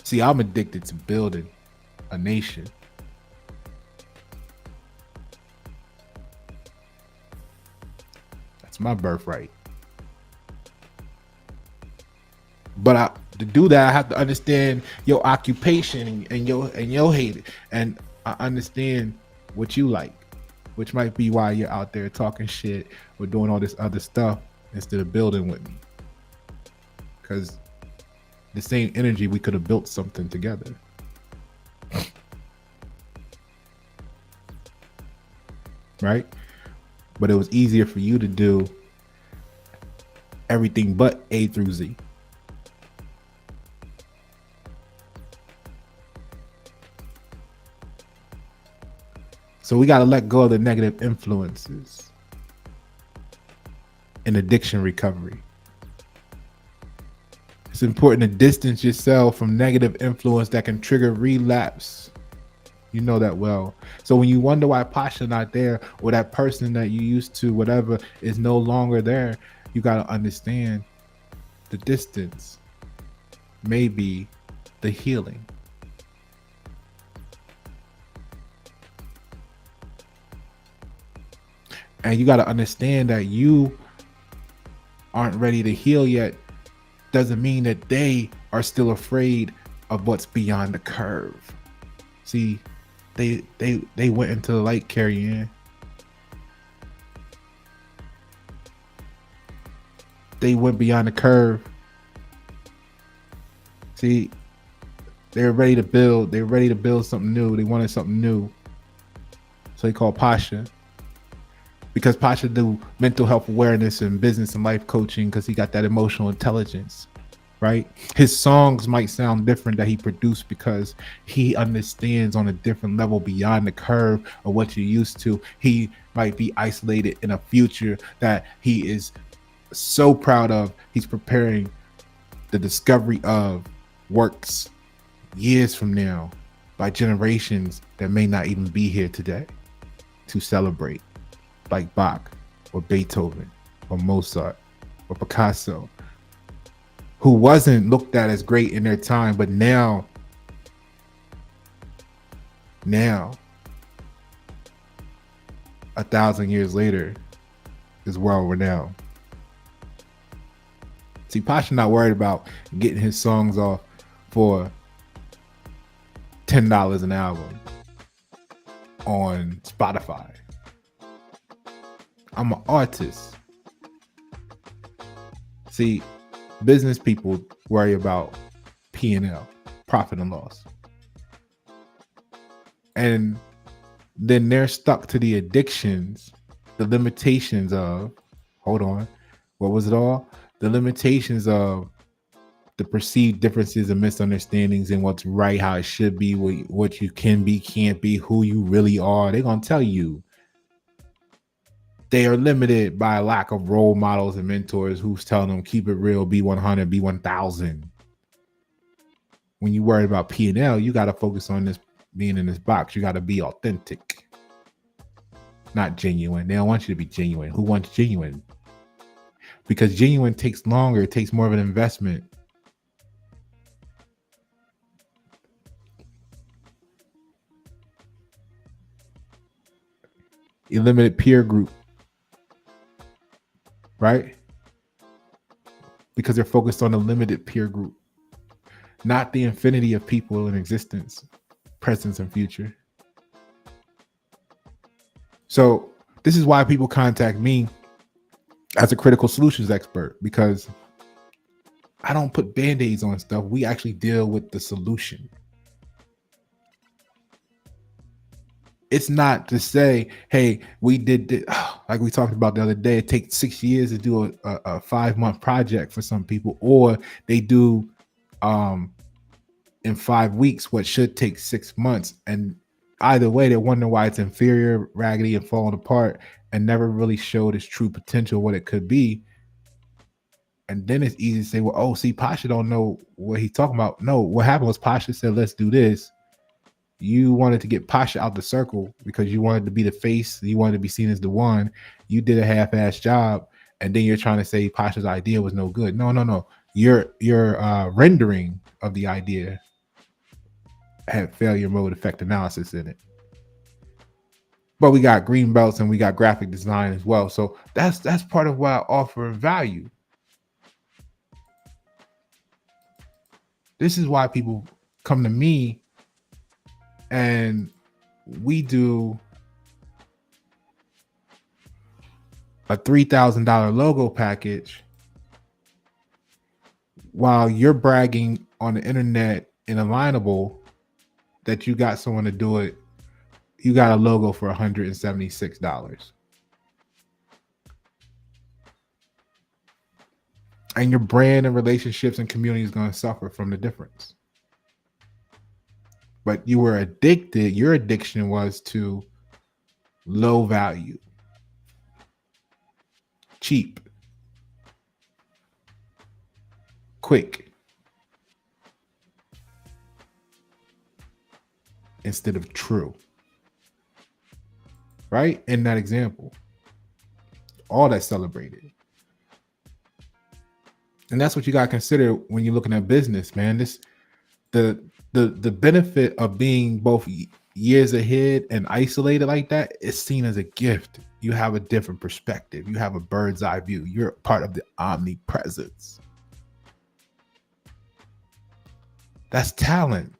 Speaker 1: See, I'm addicted to building a nation. That's my birthright. But to do that, I have to understand your occupation and your hate, and I understand what you like, which might be why you're out there talking shit or doing all this other stuff instead of building with me. Because the same energy, we could have built something together. Right? But it was easier for you to do everything but A through Z. So we got to let go of the negative influences in addiction recovery. It's important to distance yourself from negative influence that can trigger relapse. You know that well. So when you wonder why Pasha not there, or that person that you used to, whatever, is no longer there, you got to understand the distance may be the healing. And you got to understand that you aren't ready to heal yet doesn't mean that they are still afraid of what's beyond the curve. See, they went into the light, carrying. They went beyond the curve. See, they're ready to build. They're ready to build something new. They wanted something new. So they call Pasha. Because Pasha do mental health awareness and business and life coaching because he got that emotional intelligence, right? His songs might sound different that he produced because he understands on a different level beyond the curve of what you're used to. He might be isolated in a future that he is so proud of. He's preparing the discovery of works years from now by generations that may not even be here today to celebrate. Like Bach or Beethoven or Mozart or Picasso, who wasn't looked at as great in their time, but now, 1,000 years later, is world renowned. See, Pasha not worried about getting his songs off for $10 an album on Spotify. I'm an artist. See, business people worry about P&L, profit and loss. And then they're stuck to the addictions, the limitations of, hold on, what was it all? The limitations of the perceived differences and misunderstandings in what's right, how it should be, what you can be, can't be, who you really are. They're going to tell you. They are limited by a lack of role models and mentors who's telling them keep it real, be 100, be 1,000. When you worry about P&L, you got to focus on this being in this box. You got to be authentic, not genuine. They don't want you to be genuine. Who wants genuine? Because genuine takes longer. It takes more of an investment. A limited peer group. Right? Because they're focused on a limited peer group, not the infinity of people in existence, present and future. So this is why people contact me as a critical solutions expert, because I don't put band-aids on stuff. We actually deal with the solution. It's not to say, hey, we did this, like we talked about the other day. It takes 6 years to do a 5-month project for some people, or they do in 5 weeks what should take 6 months. And either way, they wonder why it's inferior, raggedy, and falling apart, and never really showed its true potential, what it could be. And then it's easy to say, well, oh, see, Pasha don't know what he's talking about. No, what happened was Pasha said, let's do this. You wanted to get Pasha out the circle because you wanted to be the face. You wanted to be seen as the one. You did a half-ass job, and then you're trying to say Pasha's idea was no good. No, no, no. Your rendering of the idea had failure mode effect analysis in it. But we got green belts and we got graphic design as well. So that's part of why I offer value. This is why people come to me and we do a $3,000 logo package while you're bragging on the internet in Alignable that you got someone to do it. You got a logo for $176. And your brand and relationships and community is going to suffer from the difference. But you were addicted. Your addiction was to low value, cheap, quick, instead of true. Right? In that example, all that's celebrated. And that's what you got to consider when you're looking at business, man. The benefit of being both years ahead and isolated like that is seen as a gift. You have a different perspective. You have a bird's eye view. You're part of the omnipresence. That's talent.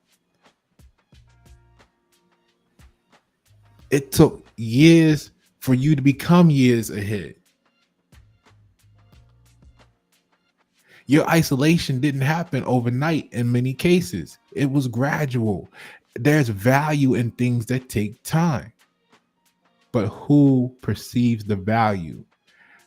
Speaker 1: It took years for you to become years ahead. Your isolation didn't happen overnight in many cases. It was gradual. There's value in things that take time. But who perceives the value?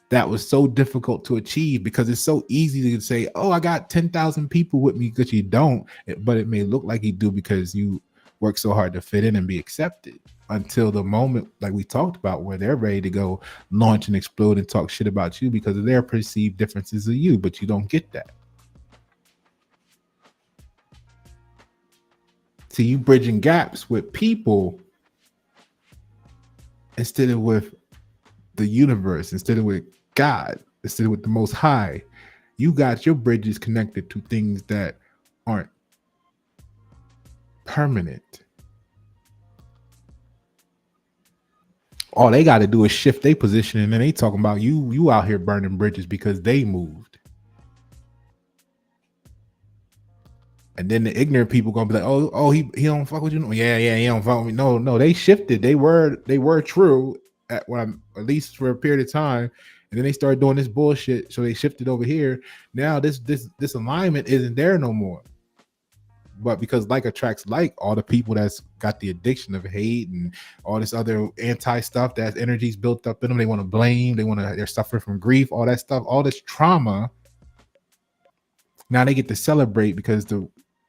Speaker 1: That was so difficult to achieve because it's so easy to say, oh, I got 10,000 people with me, because you don't. But it may look like you do because you work so hard to fit in and be accepted, until the moment, like we talked about, where they're ready to go launch and explode and talk shit about you because of their perceived differences of you, but you don't get that. See, you bridging gaps with people instead of with the universe, instead of with God, instead of with the Most High. You got your bridges connected to things that aren't permanent. All they got to do is shift their position, and then they talking about you out here burning bridges because they moved. And then the ignorant people gonna be like, oh, he don't fuck with you. No, yeah, he don't fuck with me. No, they shifted. They were true at least for a period of time, and then they started doing this bullshit. So they shifted over here. Now this alignment isn't there no more. But because like attracts like, all the people that's got the addiction of hate and all this other anti stuff, that energy's built up in them. They want to blame. They're suffering from grief. All that stuff. All this trauma. Now they get to celebrate because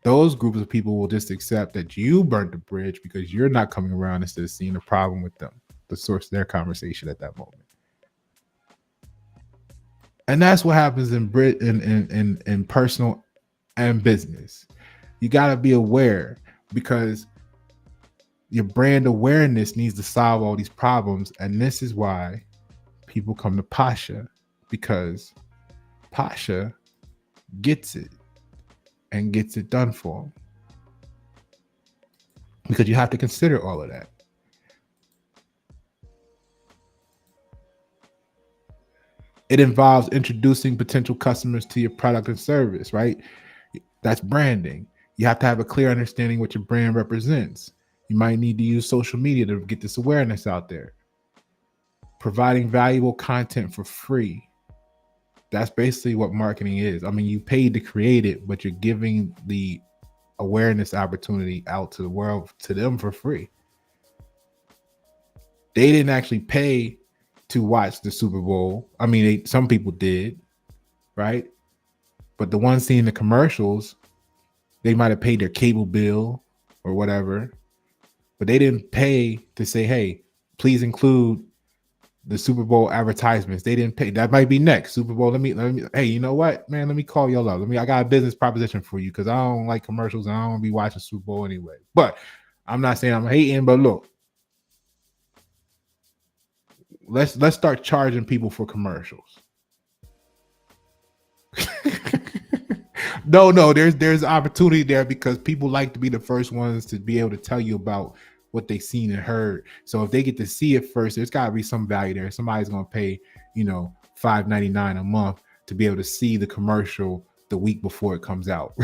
Speaker 1: those groups of people will just accept that you burnt the bridge because you're not coming around instead of seeing a problem with them, the source of their conversation at that moment. And that's what happens in personal and business. You got to be aware, because your brand awareness needs to solve all these problems. And this is why people come to Pasha, because Pasha gets it and gets it done for them. Because you have to consider all of that. It involves introducing potential customers to your product and service, right? That's branding. You have to have a clear understanding what your brand represents. You might need to use social media to get this awareness out there. Providing valuable content for free. That's basically what marketing is. I mean, you paid to create it, but you're giving the awareness opportunity out to the world, to them, for free. They didn't actually pay to watch the Super Bowl. I mean, some people did, right? But the ones seeing the commercials, they might have paid their cable bill or whatever, but they didn't pay to say, hey, please include the Super Bowl advertisements. They didn't pay. That might be next Super Bowl. Let me. Hey, you know what, man? Let me call y'all up. I got a business proposition for you, because I don't like commercials and I don't be watching Super Bowl anyway. But I'm not saying I'm hating, but look, let's start charging people for commercials. No, there's opportunity there because people like to be the first ones to be able to tell you about what they seen and heard. So if they get to see it first, there's got to be some value there. Somebody's gonna pay, $5.99 a month to be able to see the commercial the week before it comes out.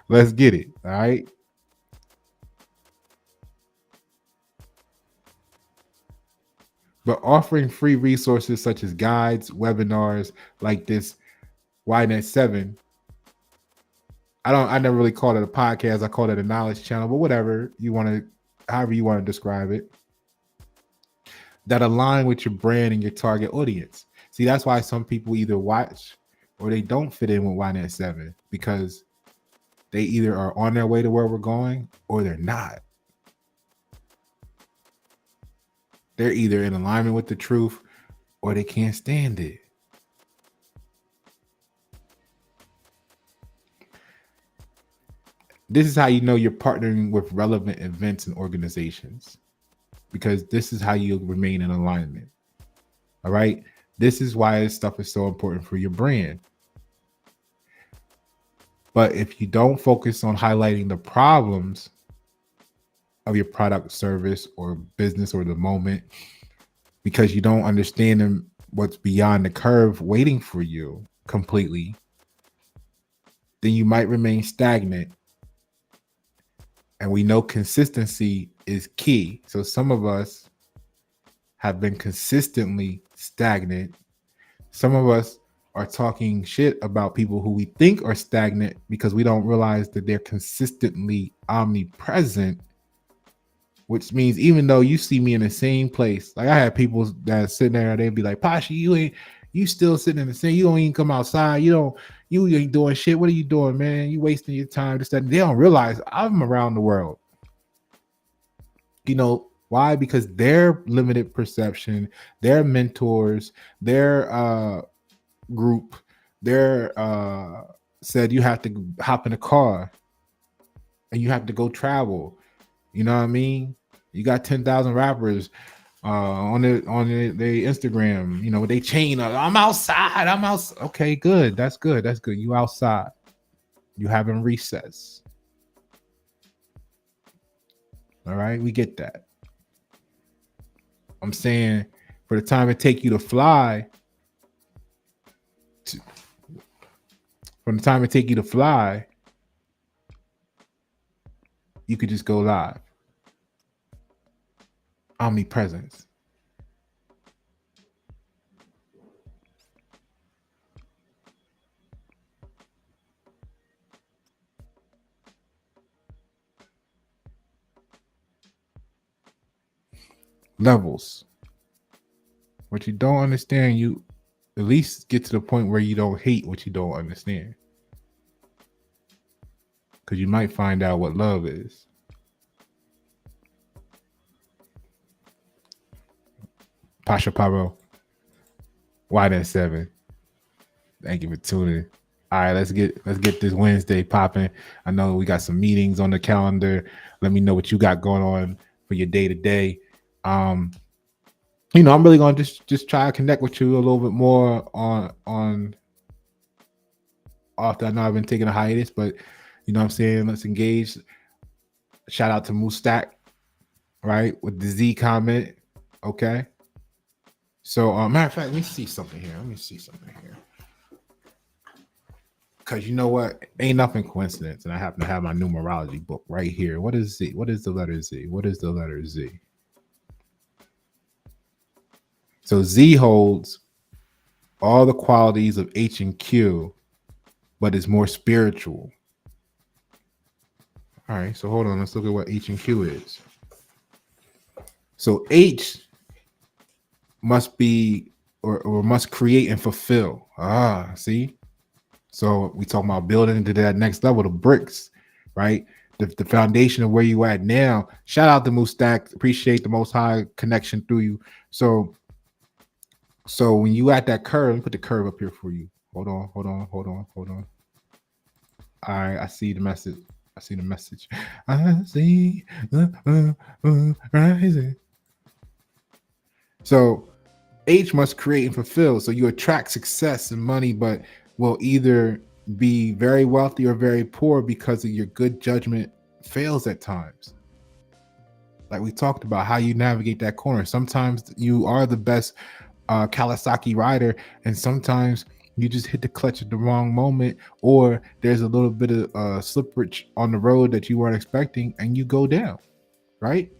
Speaker 1: Let's get it. All right. But offering free resources such as guides, webinars like this YNet 7, I never really call it a podcast. I call it a knowledge channel, but whatever you want to, however you want to describe it, that align with your brand and your target audience. See, that's why some people either watch or they don't fit in with YNet 7 because they either are on their way to where we're going or they're not. They're either in alignment with the truth or they can't stand it. This is how you know you're partnering with relevant events and organizations, because this is how you remain in alignment. All right. This is why this stuff is so important for your brand. But if you don't focus on highlighting the problems of your product, service, or business or the moment, because you don't understand them, what's beyond the curve waiting for you completely, then you might remain stagnant. And we know consistency is key. So some of us have been consistently stagnant. Some of us are talking shit about people who we think are stagnant because we don't realize that they're consistently omnipresent, which means even though you see me in the same place, like I have people that sitting there, they'd be like, Pasha, you still sitting in the same, you don't even come outside, you ain't doing shit. What are you doing, man? You wasting your time. This, that. They don't realize I'm around the world. Why? Because their limited perception, their mentors, their group, their said you have to hop in a car and you have to go travel. You know what I mean? You got 10,000 rappers on their Instagram, they chain up. I'm outside. Okay, good. That's good. You outside. You having recess. All right, we get that. I'm saying for the time it take you to fly, you could just go live. Omnipresence. Levels. What you don't understand, you at least get to the point where you don't hate what you don't understand. Because you might find out what love is. Pasha Paro, YNet 7. Thank you for tuning. All right, let's get this Wednesday popping. I know we got some meetings on the calendar. Let me know what you got going on for your day to day. I'm really gonna just try to connect with you a little bit more on after. I know I've been taking a hiatus, but you know what I'm saying, let's engage. Shout out to Mustak, right, with the Z comment. Okay. So matter of fact, let me see something here. Because you know what? Ain't nothing coincidence. And I happen to have my numerology book right here. What is Z? What is the letter Z? What is the letter Z? So Z holds all the qualities of H and Q, but is more spiritual. All right, so hold on. Let's look at what H and Q is. So H must be or must create and fulfill. See? So we talking about building to that next level, the bricks, right? The foundation of where you at now. Shout out to Mustak. Appreciate the Most High connection through you. So when you at that curve, let me put the curve up here for you. Hold on. All right, I see the message. I see the message. I see the rising. So H must create and fulfill. So you attract success and money, but will either be very wealthy or very poor because of your good judgment fails at times. Like we talked about how you navigate that corner. Sometimes you are the best Kawasaki rider, and sometimes you just hit the clutch at the wrong moment, or there's a little bit of slippery on the road that you weren't expecting, and you go down, right?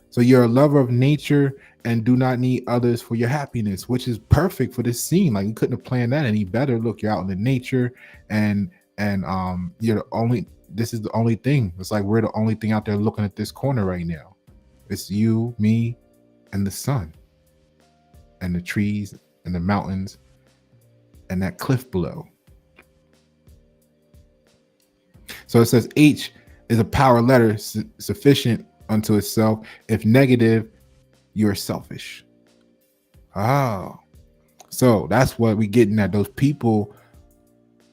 Speaker 1: So you're a lover of nature and do not need others for your happiness, which is perfect for this scene. Like you couldn't have planned that any better. Look, you're out in the nature, and you're the only. This is the only thing. It's like we're the only thing out there looking at this corner right now. It's you, me, and the sun, and the trees, and the mountains, and that cliff below. So it says H is a power letter sufficient unto itself. If negative, you're selfish. Oh, so that's what we getting at. Those people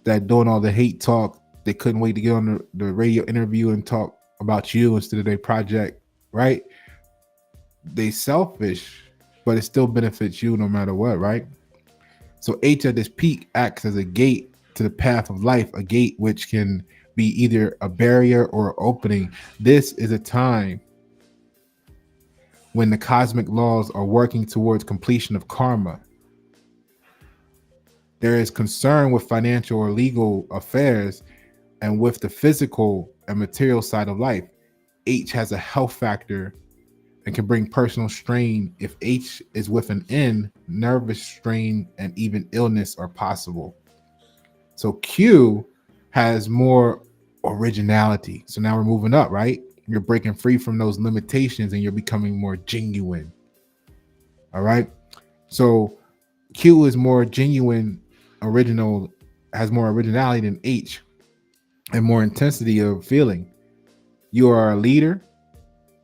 Speaker 1: that doing all the hate talk, they couldn't wait to get on the radio interview and talk about you instead of their project, right? They selfish, but it still benefits you no matter what, right? So H at this peak acts as a gate to the path of life, a gate which can be either a barrier or opening. This is a time when the cosmic laws are working towards completion of karma. There is concern with financial or legal affairs and with the physical and material side of life. H has a health factor and can bring personal strain. If H is with an N, nervous strain and even illness are possible. So Q has more originality. So now we're moving up, right? You're breaking free from those limitations and you're becoming more genuine. All right. So Q is more genuine, original, has more originality than H and more intensity of feeling. You are a leader,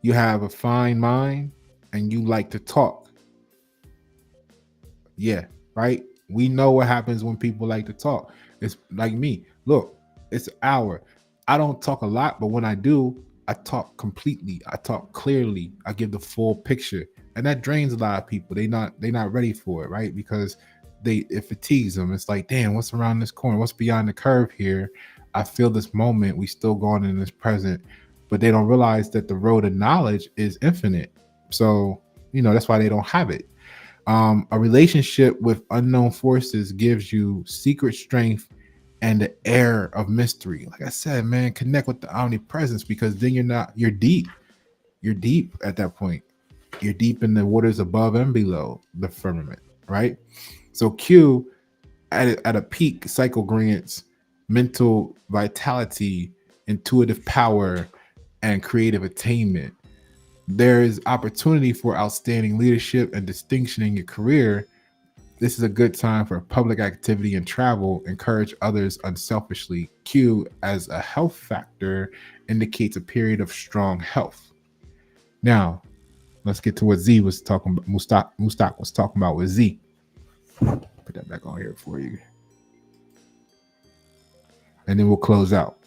Speaker 1: you have a fine mind, and you like to talk. Yeah, right? We know what happens when people like to talk. It's like me. Look, it's an hour. I don't talk a lot, but when I do, I talk completely. I talk clearly. I give the full picture. And that drains a lot of people. They're not ready for it, right? Because it fatigues them. It's like, damn, what's around this corner? What's beyond the curve here? I feel this moment. We still going in this present, but they don't realize that the road of knowledge is infinite. So, that's why they don't have it. A relationship with unknown forces gives you secret strength and the air of mystery. Like I said, man, connect with the omnipresence, because then you're deep. You're deep at that point. You're deep in the waters above and below the firmament, right? So Q at a peak, cycle grants mental vitality, intuitive power, and creative attainment. There is opportunity for outstanding leadership and distinction in your career. This is a good time for public activity and travel. Encourage others unselfishly. Q as a health factor indicates a period of strong health. Now, let's get to what Z was talking about. Mustak was talking about with Z. Put that back on here for you. And then we'll close out.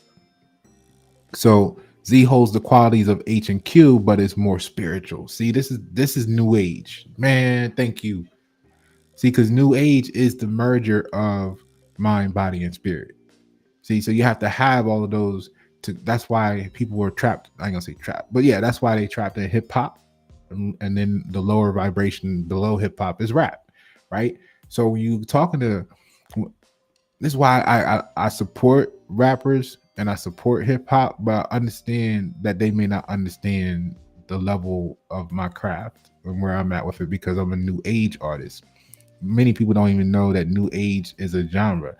Speaker 1: So Z holds the qualities of H and Q, but it's more spiritual. See, this is new age. Man, thank you. See, because new age is the merger of mind, body, and spirit. See, so you have to have all of those that's why people were trapped. I ain't gonna say trapped, but yeah, that's why they trapped in hip hop. And then the lower vibration below hip hop is rap, right? So you talking to, this is why I support rappers and I support hip hop, but I understand that they may not understand the level of my craft and where I'm at with it, because I'm a new age artist. Many people don't even know that new age is a genre.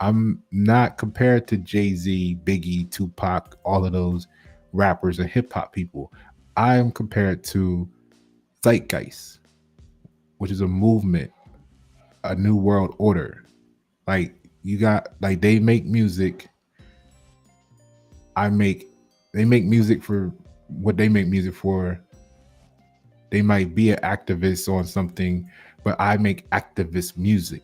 Speaker 1: I'm not compared to Jay-Z, Biggie, Tupac, all of those rappers and hip hop people. I am compared to zeitgeist, which is a movement, a new world order. Like you got, like they make music. They make music for what they make music for. They might be an activist on something, but I make activist music.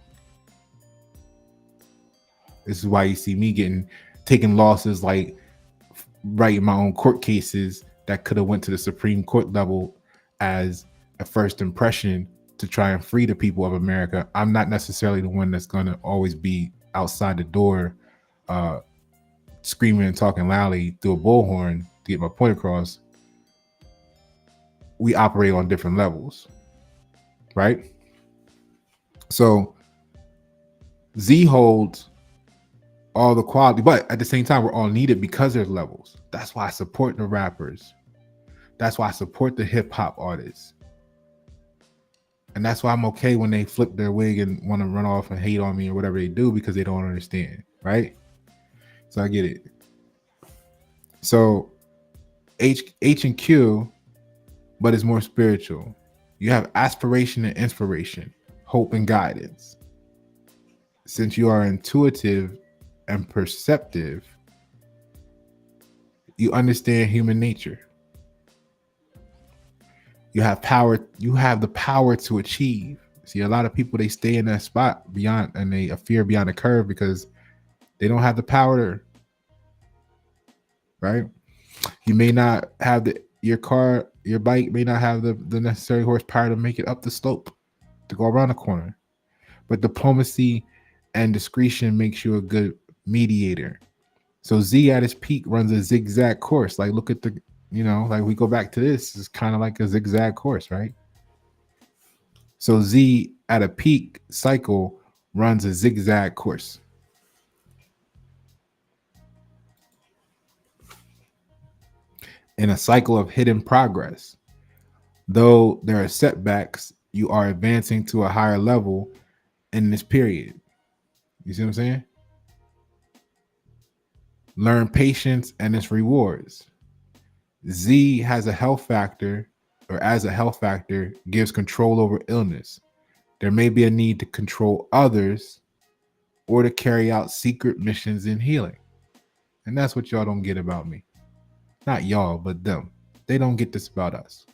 Speaker 1: This is why you see me taking losses like writing my own court cases that could have went to the Supreme Court level as a first impression to try and free the people of America. I'm not necessarily the one that's going to always be outside the door uh, screaming and talking loudly through a bullhorn to get my point across. We operate on different levels, right? So Z holds all the quality, but at the same time, we're all needed because there's levels. That's why I support the rappers. That's why I support the hip hop artists. And that's why I'm okay when they flip their wig and want to run off and hate on me or whatever they do, because they don't understand, right? So I get it. So H and Q, but it's more spiritual. You have aspiration and inspiration, hope and guidance. Since you are intuitive and perceptive, you understand human nature. You have power. You have the power to achieve. See, a lot of people, they stay in that spot beyond, and they fear beyond the curve because they don't have the power. Right? You may not have your bike may not have the necessary horsepower to make it up the slope, to go around the corner. But diplomacy and discretion makes you a good mediator. So Z at its peak runs a zigzag course. Like, look at like we go back to this, it's kind of like a zigzag course, right? So Z at a peak cycle runs a zigzag course. In a cycle of hidden progress. Though there are setbacks, you are advancing to a higher level in this period. You see what I'm saying? Learn patience and its rewards. Z has a health factor, or as a health factor, gives control over illness. There may be a need to control others or to carry out secret missions in healing. And that's what y'all don't get about me. Not y'all, but them. They don't get this about us.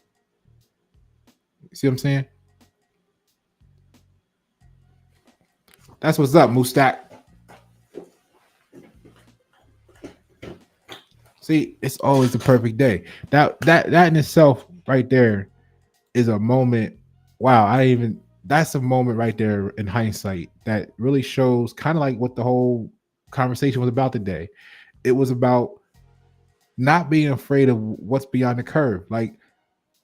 Speaker 1: You see what I'm saying? That's what's up, Mustak. See, it's always the perfect day. That in itself right there is a moment. Wow, that's a moment right there in hindsight that really shows kind of like what the whole conversation was about today. It was about not being afraid of what's beyond the curve. Like,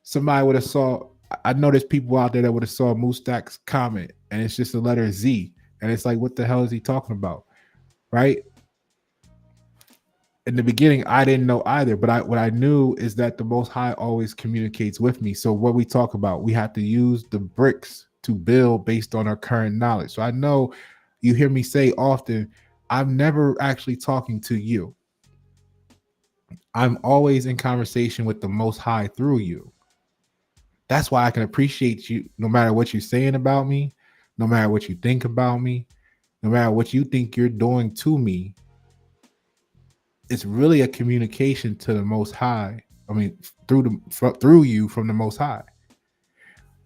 Speaker 1: somebody would have saw, I know there's people out there that would have saw Mustak's comment and it's just the letter Z. And it's like, what the hell is he talking about? Right? In the beginning, I didn't know either, but what I knew is that the Most High always communicates with me. So what we talk about, we have to use the bricks to build based on our current knowledge. So I know you hear me say often, I'm never actually talking to you. I'm always in conversation with the Most High through you. That's why I can appreciate you no matter what you're saying about me, no matter what you think about me, no matter what you think you're doing to me. It's really a communication to the Most High. I mean, through you from the Most High.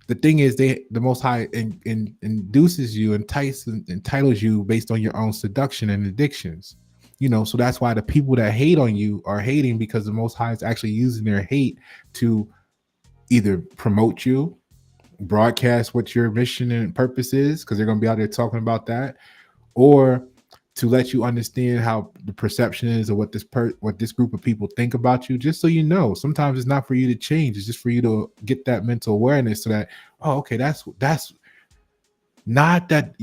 Speaker 1: The thing is, the Most High induces you, entitles you based on your own seduction and addictions. So that's why the people that hate on you are hating, because the Most High is actually using their hate to either promote you, broadcast what your mission and purpose is, because they're going to be out there talking about that, or to let you understand how the perception is of what this group of people think about you, just so you know. Sometimes it's not for you to change, it's just for you to get that mental awareness so that, oh, okay, that's not that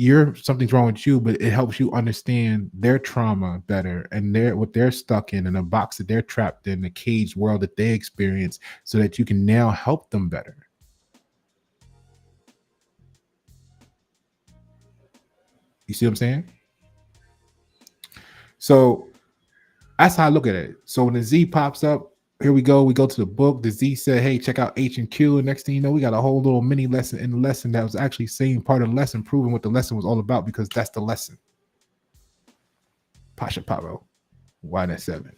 Speaker 1: something's wrong with you, but it helps you understand their trauma better and what they're stuck in the box that they're trapped in, the caged world that they experience, so that you can now help them better. You see what I'm saying? So that's how I look at it. So when the Z pops up, here we go to the book. The Z said, hey, check out H and Q. And next thing you know, we got a whole little mini lesson in the lesson that was actually saying part of the lesson, proving what the lesson was all about, because that's the lesson. Pasha Paro, YNS7.